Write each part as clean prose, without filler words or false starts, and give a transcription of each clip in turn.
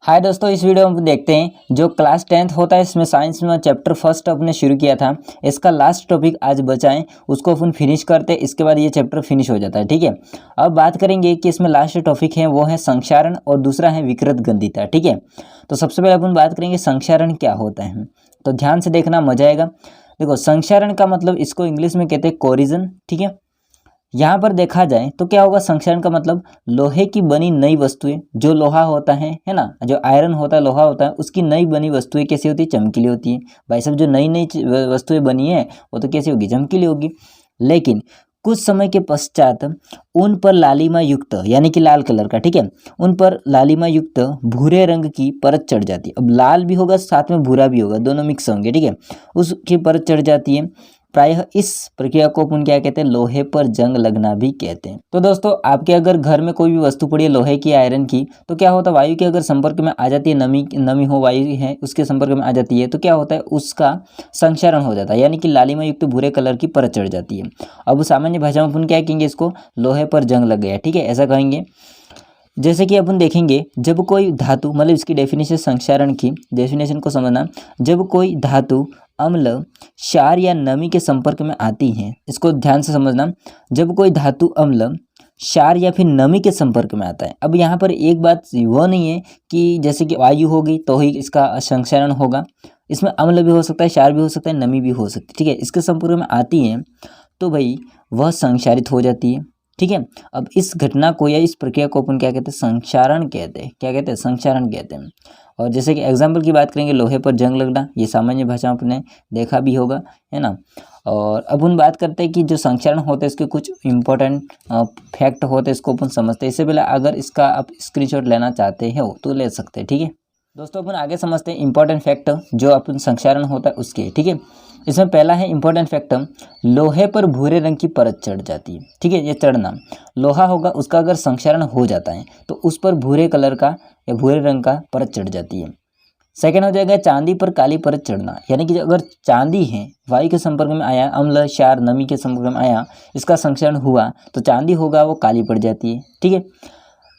हाय दोस्तों, इस वीडियो में देखते हैं जो क्लास 10th होता है इसमें साइंस में चैप्टर फर्स्ट अपने शुरू किया था। इसका लास्ट टॉपिक आज बचा है, उसको अपन फिनिश करते हैं। इसके बाद ये चैप्टर फिनिश हो जाता है। ठीक है, अब बात करेंगे कि इसमें लास्ट टॉपिक है वो है संक्षारण और दूसरा है विकृत गंधिता। ठीक है, तो सबसे पहले अपन बात करेंगे संक्षारण क्या होता है, तो ध्यान से देखना, मजा आएगा। देखो, संक्षारण का मतलब इसको इंग्लिश में कहते हैं कोरिजन। ठीक है, यहाँ पर देखा जाए तो क्या होगा, संक्षारण का मतलब लोहे की बनी नई वस्तुएं, जो लोहा होता है ना, जो आयरन होता है, लोहा होता है, उसकी नई बनी वस्तुएं कैसी होती है, चमकीली होती है। भाई साहब, जो नई नई वस्तुएं बनी है वो तो कैसी होगी, चमकीली होगी। लेकिन कुछ समय के पश्चात उन पर लालिमा युक्त, यानी कि लाल कलर का, ठीक है, उन पर लालिमा युक्त भूरे रंग की परत चढ़ जाती है। अब लाल भी होगा साथ में भूरा भी होगा, दोनों मिक्स होंगे। ठीक है, उसकी परत चढ़ जाती है। प्रायः इस प्रक्रिया को अपन क्या कहते हैं, लोहे पर जंग लगना भी कहते हैं। तो दोस्तों, आपके अगर घर में कोई भी वस्तु पड़ी है लोहे की, आयरन की, तो क्या होता है, वायु के अगर संपर्क में आ जाती है, नमी हो, वायु है उसके संपर्क में आ जाती है, तो क्या होता है, उसका संक्षारण हो जाता है, यानी कि लालिमा युक्त भूरे कलर की परत चढ़ जाती है। अब सामान्य भाषा में अपन क्या कहेंगे, इसको लोहे पर जंग लग गया। ठीक है, ऐसा कहेंगे। जैसे कि अपन देखेंगे, जब कोई धातु, मतलब इसकी डेफिनेशन, संक्षारण की डेफिनेशन को समझना, जब कोई धातु अम्ल, क्षार या नमी के संपर्क में आती है, इसको ध्यान से समझना, जब कोई धातु अम्ल, क्षार या फिर नमी के संपर्क में आता है। अब यहाँ पर एक बात वो नहीं है कि जैसे कि वायु होगी तो ही इसका संक्षारण होगा, इसमें अम्ल भी हो सकता है, क्षार भी हो सकता है, नमी भी हो सकती है। ठीक है, इसके संपर्क में आती है तो भाई वह संक्षारित हो जाती है। ठीक है, अब इस घटना को या इस प्रक्रिया को अपन क्या कहते हैं, संक्षारण कहते हैं। क्या कहते हैं, संक्षारण कहते हैं। और जैसे कि एग्जाम्पल की बात करेंगे, लोहे पर जंग लगना, ये सामान्य भाषा में आपने देखा भी होगा, है ना। और अब अपन बात करते हैं कि जो संक्षारण होता है इसके कुछ इंपॉर्टेंट फैक्ट होते हैं, इसको अपन समझते हैं। इससे पहले अगर इसका आप स्क्रीनशॉट लेना चाहते हो तो ले सकते हैं। ठीक है दोस्तों, अपन आगे समझते हैं इंपॉर्टेंट फैक्ट जो अपन संक्षारण होता है उसके। ठीक है, इसमें पहला है इंपॉर्टेंट फैक्ट, लोहे पर भूरे रंग की परत चढ़ जाती है। ठीक है, ये चढ़ना, लोहा होगा उसका अगर संक्षारण हो जाता है तो उस पर भूरे कलर का या भूरे रंग का परत चढ़ जाती है। सेकेंड हो जाएगा चांदी पर काली परत चढ़ना, यानी कि अगर चांदी है, वायु के संपर्क में आया, अम्ल, क्षार, नमी के संपर्क में आया, इसका संक्षारण हुआ तो चांदी होगा वो काली पड़ जाती है। ठीक है,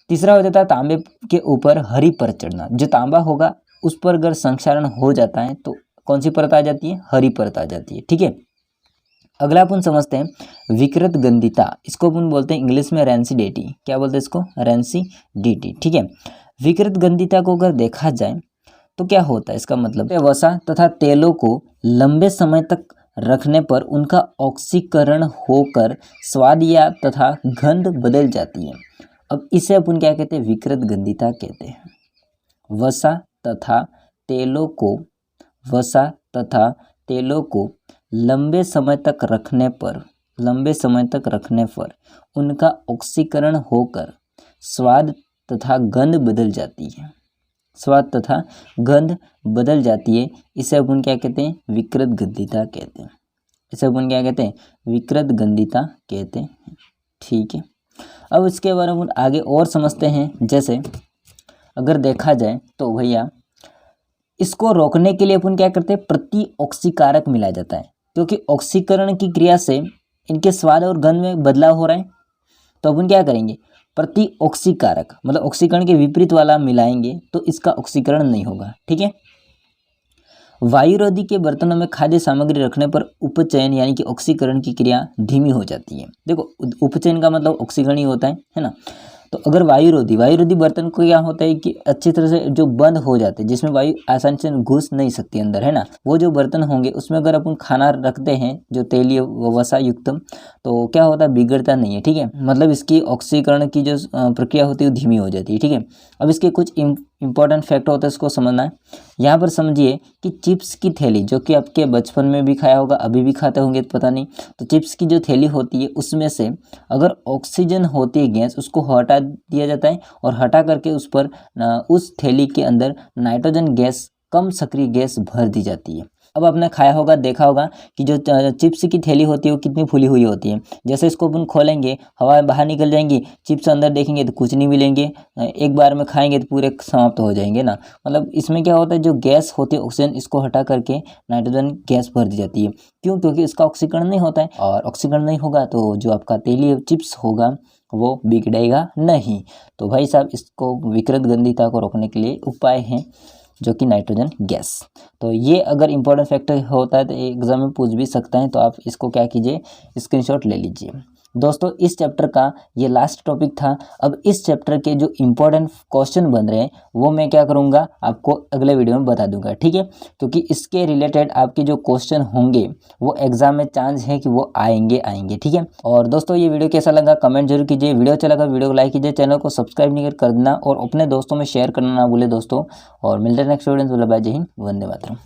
तीसरा हो जाता है तांबे के ऊपर हरी परत चढ़ना, जो तांबा होगा उस पर अगर संक्षारण हो जाता है तो कौन सी परत आ जाती है, हरी परत आ जाती है। ठीक है, अगला अपन समझते हैं विकृत गंधिता, इसको अपन बोलते हैं इंग्लिश में रेंसिडिटी। क्या बोलते हैं इसको, रेंसिडिटी। ठीक है, विकृत गंधिता को अगर देखा जाए तो क्या होता है, इसका मतलब वसा तथा तेलों को लंबे समय तक रखने पर उनका ऑक्सीकरण होकर स्वाद या तथा गंध बदल जाती है। अब इसे अपन क्या कहते हैं, विकृत गंधिता कहते हैं। वसा तथा तेलों को, वसा तथा तेलों को लंबे समय तक रखने पर उनका ऑक्सीकरण होकर स्वाद तथा गंध बदल जाती है, स्वाद तथा गंध बदल जाती है। इसे अपन क्या कहते हैं, विकृत गंधिता कहते हैं। इसे अपन क्या कहते हैं, विकृत गंधिता कहते हैं। ठीक है, अब इसके बारे में आगे और समझते हैं। जैसे अगर देखा जाए तो भैया इसको रोकने के लिए अपन क्या करते हैं, प्रति ऑक्सीकारक मिलाया जाता है, क्योंकि ऑक्सीकरण की क्रिया से इनके स्वाद और गंध में बदलाव हो रहा है। तो अपन क्या करेंगे, प्रति ऑक्सीकारक मतलब ऑक्सीकरण के विपरीत वाला मिलाएंगे तो इसका ऑक्सीकरण नहीं होगा। ठीक है, वायुरोधी के बर्तनों में खाद्य सामग्री रखने पर उपचयन यानी कि ऑक्सीकरण की क्रिया धीमी हो जाती है। देखो, उपचयन का मतलब ऑक्सीकरण ही होता है ना। तो अगर वायुरोधी बर्तन को क्या होता है कि अच्छी तरह से जो बंद हो जाते हैं, जिसमें वायु आसानी से घुस नहीं सकती अंदर, है ना, वो जो बर्तन होंगे उसमें अगर अपन खाना रखते हैं जो तेलीय वसा युक्त, तो क्या होता है, बिगड़ता नहीं है। ठीक है, मतलब इसकी ऑक्सीकरण की जो प्रक्रिया होती है वो धीमी हो जाती है। ठीक है, अब इसके कुछ इंपॉर्टेंट फैक्ट होता है, इसको समझना है। यहाँ पर समझिए कि चिप्स की थैली, जो कि आपके बचपन में भी खाया होगा, अभी भी खाते होंगे तो पता नहीं, तो चिप्स की जो थैली होती है उसमें से अगर ऑक्सीजन होती है गैस, उसको हटा दिया जाता है और हटा करके उस पर उस थैली के अंदर नाइट्रोजन गैस, कम सक्रिय गैस भर दी जाती है। अब आपने खाया होगा, देखा होगा कि जो चिप्स की थैली होती है वो कितनी फूली हुई होती है। जैसे इसको अपन खोलेंगे, हवा बाहर निकल जाएंगी, चिप्स अंदर देखेंगे तो कुछ नहीं मिलेंगे, एक बार में खाएंगे तो पूरे समाप्त हो जाएंगे ना। मतलब इसमें क्या होता है, जो गैस होती है ऑक्सीजन, इसको हटा करके नाइट्रोजन गैस भर दी जाती है। क्यों? क्योंकि इसका ऑक्सीकरण नहीं होता है, और ऑक्सीकरण नहीं होगा तो जो आपका तेलीय चिप्स होगा वो बिगड़ेगा नहीं। तो भाई साहब, इसको विकृत गंधिता को रोकने के लिए उपाय हैं, जो कि नाइट्रोजन गैस। तो ये अगर इंपॉर्टेंट फैक्टर होता है तो एग्जाम में पूछ भी सकता है, तो आप इसको क्या कीजिए, स्क्रीनशॉट ले लीजिए। दोस्तों, इस चैप्टर का ये लास्ट टॉपिक था। अब इस चैप्टर के जो इंपॉर्टेंट क्वेश्चन बन रहे हैं वो मैं क्या करूँगा, आपको अगले वीडियो में बता दूंगा, ठीक है। क्योंकि इसके रिलेटेड आपके जो क्वेश्चन होंगे वो एग्जाम में चांस है कि वो आएंगे, ठीक है। और दोस्तों, ये वीडियो कैसा लगा कमेंट जरूर कीजिए। वीडियो अच्छा लगा वीडियो को लाइक कीजिए, चैनल को सब्सक्राइब नहीं कर देना, और अपने दोस्तों में शेयर करना ना भूले दोस्तों। और मिलते हैं नेक्स्ट वीडियो में। जय हिंद, वंदे मातरम।